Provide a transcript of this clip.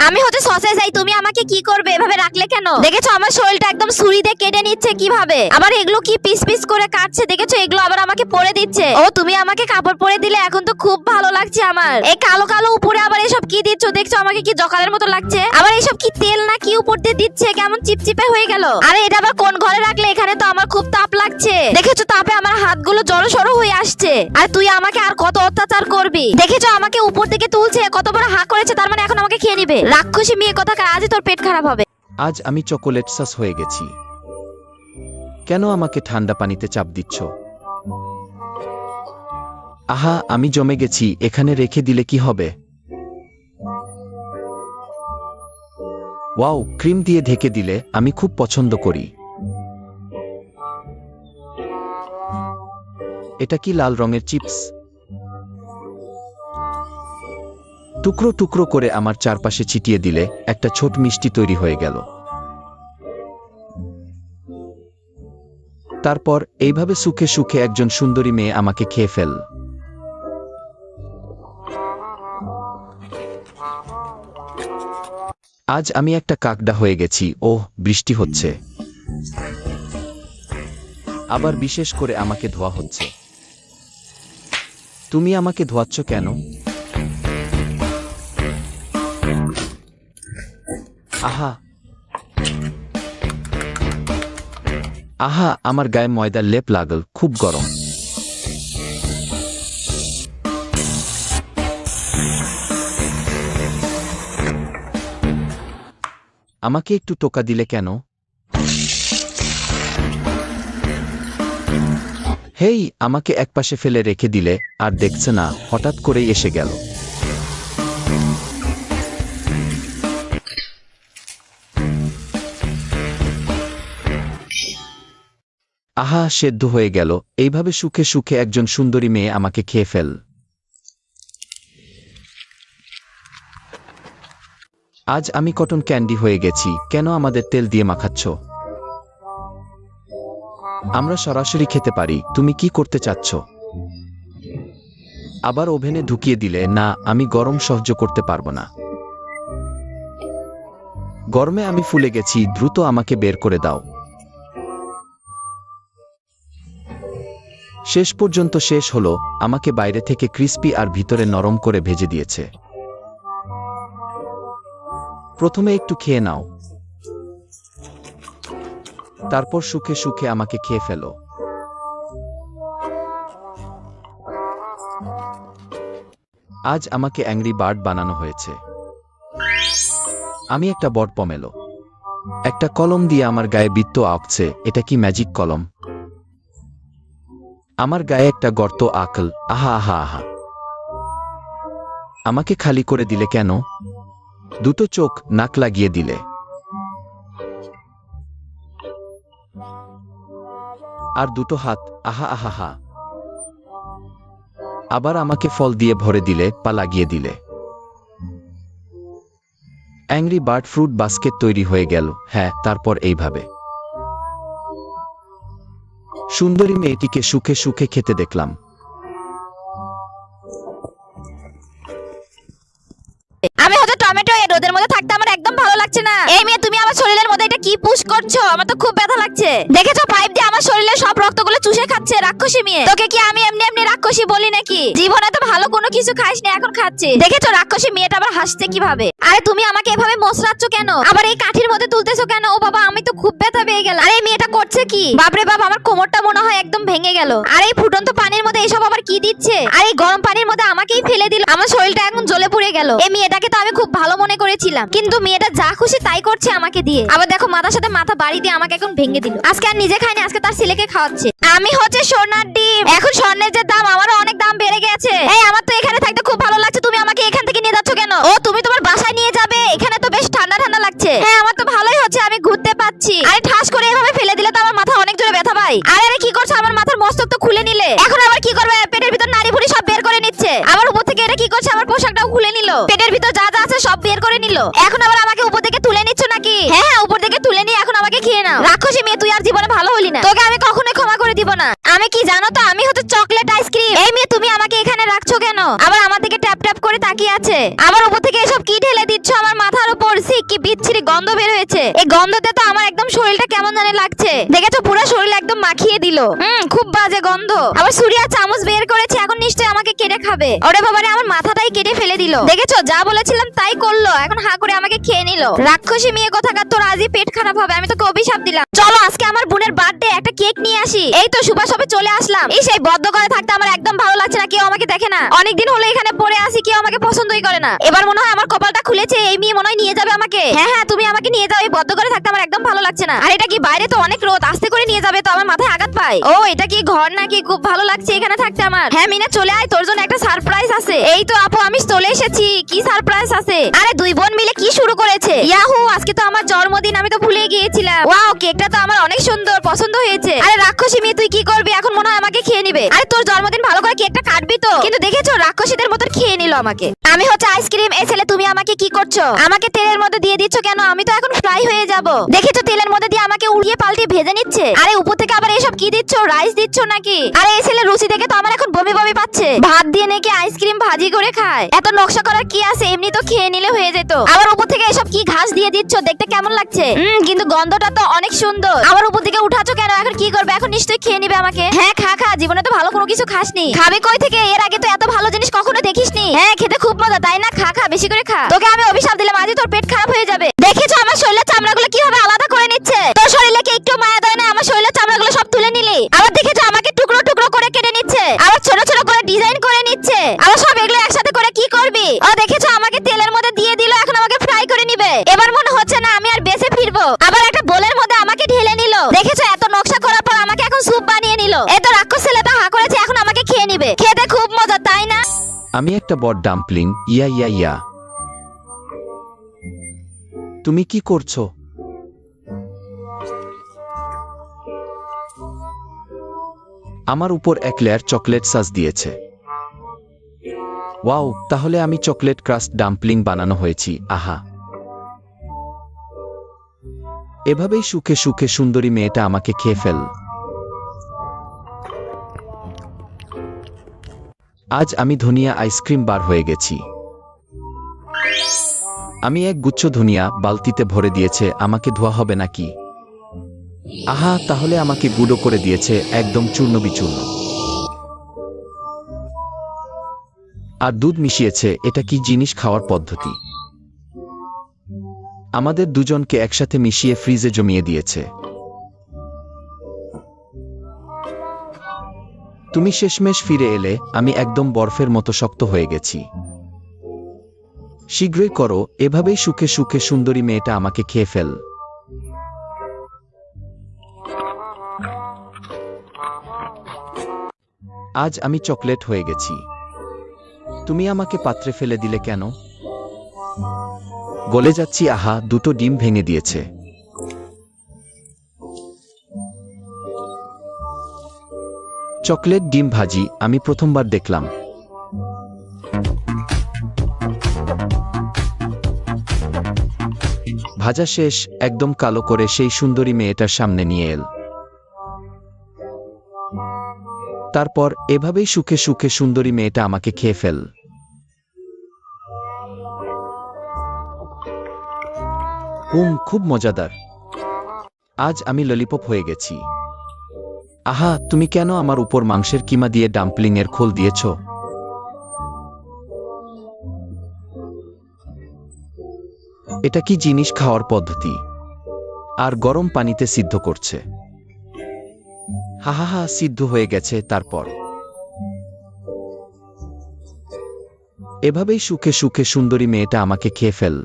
আমি হচ্ছে সসে যাই, তুমি আমাকে কি করবে? এভাবে রাখলে কেন? দেখেছো আমার শরীরটা একদম ছুরি দিয়ে কেটে নিচ্ছে কিভাবে। আবার এগুলো কি পিস পিস করে কাটছে, দেখেছো? এগুলো আবার আমাকে পরে দিচ্ছে। ও তুমি আমাকে কাপড় পরে দিলে, এখন তো খুব ভালো লাগছে আমার। এই কালো কালো উপরে আবার এসব কি দিচ্ছ? দেখছো আমাকে কি জকালের মতো লাগছে? আবার এসব কি তেল না কি উপর দিয়ে দিচ্ছে, কেমন চিপচিপে হয়ে গেল। আরে এটা আবার কোন ঘরে রাখলে? এখানে তো আমার খুব তাপ লাগছে। দেখেছো তাপে আমার হাতগুলো জড়সড় হয়ে আসছে। আর তুই আমাকে আর কত অত্যাচার করবি? দেখেছো আমাকে উপর থেকে তুলছে, কত বড় হাঁ করেছে, তার মানে এখন আমাকে খেয়ে নিবে। রাক্ষসী মেয়ে কোথাকার, আজই তোর পেট খারাপ হবে। আজ আমি চকোলেট সস হয়ে গেছি। কেন আমাকে ঠান্ডা পানিতে চাপ দিচ্ছ? আহা, আমি জমে গেছি, এখানে রেখে দিলে কি হবে? ওয়াও, ক্রিম দিয়ে ঢেকে দিলে আমি খুব পছন্দ করি। এটা কি লাল রঙের চিপস? টুকরো টুকরো করে আমার চারপাশে ছিটিয়ে দিলে একটা ছোট মিষ্টি তৈরি হয়ে গেল। তারপর এইভাবে সুখে সুখে একজন সুন্দরী মেয়ে আমাকে খেয়ে ফেল। আজ আমি একটা কাকডা হয়ে গেছি। ওহ, বৃষ্টি হচ্ছে। আবার বিশেষ করে আমাকে ধোয়া হচ্ছে। তুমি আমাকে ধোয়াচ্ছ কেন? আহা আহা, আমার গায়ে ময়দার লেপ লাগল, খুব গরম। আমাকে একটু টোকা দিলে কেন? হেই, আমাকে একপাশে ফেলে রেখে দিলে, আর দেখছে না হঠাৎ করেই এসে গেল। আহা, সেদ্ধ হয়ে গেল। এইভাবে সুখে সুখে একজন সুন্দরী মেয়ে আমাকে খেয়ে ফেল। আজ আমি কটন ক্যান্ডি হয়ে গেছি। কেন আমাদের তেল দিয়ে মাখাচ্ছ? আমরা সরাসরি খেতে পারি। তুমি কি করতে চাচ্ছ? আবার ওভেনে ঢুকিয়ে দিলে। না, আমি গরম সহ্য করতে পারবো না। গরমে আমি ফুলে গেছি, দ্রুত আমাকে বের করে দাও। শেষ পর্যন্ত শেষ হলো। আমাকে বাইরে থেকে ক্রিস্পি আর ভিতরে নরম করে ভেজে দিয়েছে। প্রথমে একটু খেয়ে নাও, তারপর সুখে সুখে আমাকে খেয়ে ফেলো। আজ আমাকে অ্যাংরি বার্ড বানানো হয়েছে। আমি একটা বট পমেলো। একটা কলম দিয়ে আমার গায়ে বৃত্ত আঁকছে। এটা কি ম্যাজিক কলম? আমার গায়ে একটা গর্ত আঁকল। আহা আহা আহা, আমাকে খালি করে দিলে কেন? দুটো চোখ, নাক লাগিয়ে দিলে। আর দুটো হাত। আহা আহা হা। আবার আমাকে ফল দিয়ে ভরে দিলে, পা লাগিয়ে দিলে। অ্যাংরি বার্ড ফ্রুট বাস্কেট তৈরি হয়ে গেল। হ্যাঁ, তারপর এইভাবে সুন্দরী মেয়েটিকে সুখে সুখে খেতে দেখলাম। আমি হচ্ছে টমেটো, এই রোদের মধ্যে থাকতে আমার একদম ভালো লাগছে না। এই মেয়ে তুমি আমার শরীরের মধ্যে এটা কি পুশ করছো? আমার তো খুব ব্যথা লাগছে। দেখেছো পাইপ দিয়ে আমার শরীরের সব রক্তগুলো চুষে খাচ্ছে। রাক্ষসী মেয়ে, তোকে কি আমি এমনি এমনি রাক্ষসী বলি নাকি? জীবনে তো ভালো কোনো কিছু খাইস না, এখন খাচ্ছে। দেখেছো রাক্ষসী মেয়েটা আবার হাসছে কিভাবে। আরে তুমি আমাকে এভাবে মসরাচ্ছ কেন? আবার এই কাঠির মধ্যে তুলতেছো কেন? ও বাবা, আমি তো খুব ব্যথা পেয়ে গেলাম। আরে এই মেয়েটা করছে কি? বাপরে বাপ, আমার কোমরটা মনে হয় একদম ভেঙে গেল। আর এই ফুটন্ত পানির মধ্যে এসব আবার কি দিচ্ছে? আর এই গরম পানির মধ্যে আমাকেই ফেলে দিল। আমার শরীরটা এখন জ্বলে পুড়ে গেল। এই মেয়েটাকে তো আমি খুব ভালো মনে করেছিলাম, কিন্তু মেয়েটা যা খুশি তাই করছে আমাকে দিয়ে। আবার দেখো মাথার সাথে মাথা বাড়ি দিয়ে আমাকে এখন ভেঙে দিল। আজকে আর নিজে খাইনি, আজকে তার ছেলেকে খাওয়াচ্ছে। আমি হচ্ছে সোনার ডিম। এখন স্বর্ণের যে দাম, আমারও অনেক দাম বেড়ে গেছে। এই আমার তো এখানে থাকতে খুব ভালো লাগছে, তুমি আমাকে এখান থেকে নিয়ে যাচ্ছ কেন? ও তুমি তোমার বাসায় নিয়ে যাবে? এখানে তো বেশ ঠান্ডা ঠান্ডা লাগছে। হ্যাঁ, আমার তো ভালোই হচ্ছে, আমি ঘুরতে পাচ্ছি। আরে ঠাস করে এভাবে ফেলে দিলে তো আমার মাথা অনেক জোরে ব্যথা পাই। আরে আরে কি করছো? আমার মাথার মস্তক তো খুলে নিলে। এখন আবার কি করবে? পেটের ভিতর নাড়ি ভুড়ি সব বের করে নিচ্ছে। আবার উপর থেকে এটা কি করছে? আমার পোশাকটাও খুলে নিল। পেটের ভিতর যা যা আছে সব বের করে নিল। এখন আবার আমাকে উপর থেকে তুলে নিচ্ছ নাকি? হ্যাঁ হ্যাঁ, উপর থেকে তুলে নিয়ে এখন আমাকে খেয়ে নাও। রাক্ষসী মেয়ে, তুই আর জীবনে ভালো হলি না। তোকে আমি কখনোই ক্ষমা করে দিব না। আমি কি জানো তো, আমি হচ্ছে চকলেট আইসক্রিম। এই মেয়ে তুমি আমাকে এখানে রাখছো কেন? আবার আমার দিকে ট্যাপ ট্যাপ করে তাকিয়ে আছে। আবার উপর থেকে এসব কি ঢেলে দিচ্ছ আমার মাথার উপর? বের হয়েছে। এই গন্ধতে তো আমার একদম শরীরটা কেমন জানি লাগছে। দেখেছো পুরো শরীর একদম মাখিয়ে দিল। খুব বাজে গন্ধ। আবার সুরিয়া চামচ বের করেছে, এখন নিশ্চয়ই আমাকে কেটে খাবে। ওরে বাবারে, আমার মাথাটাই কেটে ফেলে দিল। দেখেছো যা বলেছিলাম তাই করলো, এখন হা করে আমাকে খেয়ে নিল। রাক্ষসী মেয়ে কোথাকার, তোর আজই পেট খারাপ হবে, আমি তোকে অভিশাপ দিলাম। চলো আজকে আমার বোনের বার্থডে, একটা কেক নিয়ে আসি। এই তো সুভাষ সবে চলে আসলাম। এই সেই বদ্ধ করে থাকতে আমার একদম ভালো লাগছে না, কেউ আমাকে দেখে না। অনেকদিন হলো এখানে পড়ে আসি, কেউ আমাকে পছন্দই করে না। এবার মনে হয় আমার কপালটা খুলেছে, এই মেয়ে মনে হয় নিয়ে যাবে আমাকে। হ্যাঁ হ্যাঁ, তুমি আমাকে নিয়ে যাও, এই বদ্ধ করে থাকতে আমার একদম ভালো লাগছে না। আর এটা কি বাইরে তো অনেক রোদ, আস্তে করে নিয়ে যাবে তো, আমার মাথায় আঘাত পায়। ও এটা কি ঘর নাকি? খুব ভালো লাগছে এখানে থাকতে আমার। হ্যাঁ মিনা চলে আয়, তোর জন্য একটা সারপ্রাইজ আছে। এই তো আপু আমি চলে এসেছি। কি সারপ্রাইজ আছে? আরে দুই বোন মিলে কি শুরু করেছে? ইয়াহু, আজকে তো আমার জন্মদিন, আমি তো ভুলে গিয়েছিলাম। ওয়াও, কেকটা তো আমার অনেক সুন্দর, পছন্দ হয়েছে। আরে রাক্ষসী মেয়ে তুই কি করবি এখন? মনে হয় আমাকে খেয়ে নিবে। আরে তোর জন্মদিন, ভালো করে কেকটা কাটবি তো। কিন্তু দেখেছো রাক্ষসীদের মতো খেয়ে নিল আমাকে। আমি হচ্ছে আইসক্রিম। এই ছেলে তুমি আমাকে কি করছো? আমাকে তেলের মধ্যে দিয়ে দিচ্ছ কেন? আমি তো এখন ফ্রাই হয়ে যাব। দেখেছো তেলের মধ্যে দিয়ে আমাকে উড়িয়ে পাল্টিয়ে ভেজে নিচ্ছে। আরে উপর থেকে আবার এসব কি দিচ্ছ? রাইস দিচ্ছ নাকি? আরে এই ছেলে রুচি দেখে তো আমার এখন বমি বমি পাচ্ছে। ভাত দিয়ে নাকি আইসক্রিম ভাজি করে খায়? এত নকশা করার কি আছে? এমনি তো খেয়ে নিলে হয়ে যেত। আবার উপর থেকে এসব কি ঘাস দিয়ে দিচ্ছ? দেখতে কেমন লাগছে? কিন্তু গন্ধটা তো অনেক সুন্দর। আবার উপর থেকে উঠাচ্ছ কেন? এখন কি করবে? এখন নিশ্চয়ই খেয়ে নিবে আমাকে। হ্যাঁ খা খা, জীবনে তো ভালো কোনো কিছু খাসনি। খাবে কই থেকে? এর আগে তো এত ভালো জিনিস কখনো দেখিসনি। হ্যাঁ খেতে খুব মজা, তাই না? খা খা, বেশি করে খা। তোকে আমি অভিশাপ দিলাম, আজই তোর পেট খারাপ হয়ে যাবে। দেখেছো আমার শরীরের চামড়াগুলো কিভাবে আলাদা করে নিচ্ছে? তোর শরীরে কি একটু মায়া দেয় না? আমার শরীরের চামড়াগুলো সব তুলে নিলি। আবার দেখেছো আমাকে টুকরো টুকরো করে কেটে নিচ্ছে, আবার ছোট ছোট করে ডিজাইন করে নিচ্ছে। আবার সব এগুলো একসাথে করে কি করবি? ও দেখেছো আমাকে তেলের মধ্যে দিয়ে দিল, এখন আমাকে ফ্রাই করে নিবে। এবার মনে হচ্ছে না আমি আর বেঁচে ফিরবো। আবার একটা বোলের মধ্যে আমাকে ঢেলে নিল। দেখেছো এত নকশা করার পর আমাকে এখন স্যুপ বানিয়ে নিল। এই তো রাক্ষস ছেলেটা হা করেছে, এখন আমাকে খেয়ে নিবে। খেতে খুব মজা, তাই না? আমি একটা বড় ডাম্পলিং। ইয়া ইয়া ইয়া, তুমি কি করছো? আমার উপর এক লেয়ার চকলেট সস দিয়েছে। ওয়াও, তাহলে আমি চকলেট ক্রাস্ট ডাম্পলিং বানানো হয়েছি। আহা, এভাবেই সুখে সুখে সুন্দরী মেয়েটা আমাকে খেয়ে ফেল। আজ আমি ধনিয়া আইসক্রিম বার হয়ে গেছি। আমি এক গুচ্ছ ধনিয়া বালতিতে ভরে দিয়েছে, আমাকে ধোয়া হবে নাকি? আহা, তাহলে আমাকে গুঁড়ো করে দিয়েছে, একদম চূর্ণ বিচূর্ণ। আর দুধ মিশিয়েছে। এটা কি জিনিস? খাওয়ার পদ্ধতি। আমাদের দুজনকে একসাথে মিশিয়ে ফ্রিজে জমিয়ে দিয়েছে। তুমি শেষমেশ ফিরে এলে, আমি একদম বরফের মতো শক্ত হয়ে গেছি। শীঘ্রই করো, এভাবেই সুখে সুখে সুন্দরী মেয়েটা আমাকে খেয়ে ফেল। আজ আমি চকলেট হয়ে গেছি। তুমি আমাকে পাত্রে ফেলে দিলে কেন? গলে যাচ্ছি। আহা, দুটো ডিম ভেঙে দিয়েছে। চকলেট ডিম ভাজি আমি প্রথমবার দেখলাম। ভাজা শেষ, একদম কালো করে সেই সুন্দরী মেয়েটার সামনে নিয়ে এল। তারপর এভাবেই সুখে সুখে সুন্দরী মেয়েটা আমাকে খেয়ে ফেল। খুব মজাদার। আজ আমি ললিপপ হয়ে গেছি। আহা, তুমি কেন আমার উপর মাংসের কিমা দিয়ে ডাম্পলিং এর খোল দিয়েছ? এটা কি জিনিস? খাওয়ার পদ্ধতি। আর গরম পানিতে সিদ্ধ করছে। হা হা হা, সিদ্ধ হয়ে গেছে। তারপর এভাবেই সুখে সুখে সুন্দরী মেয়েটা আমাকে খেয়ে ফেল।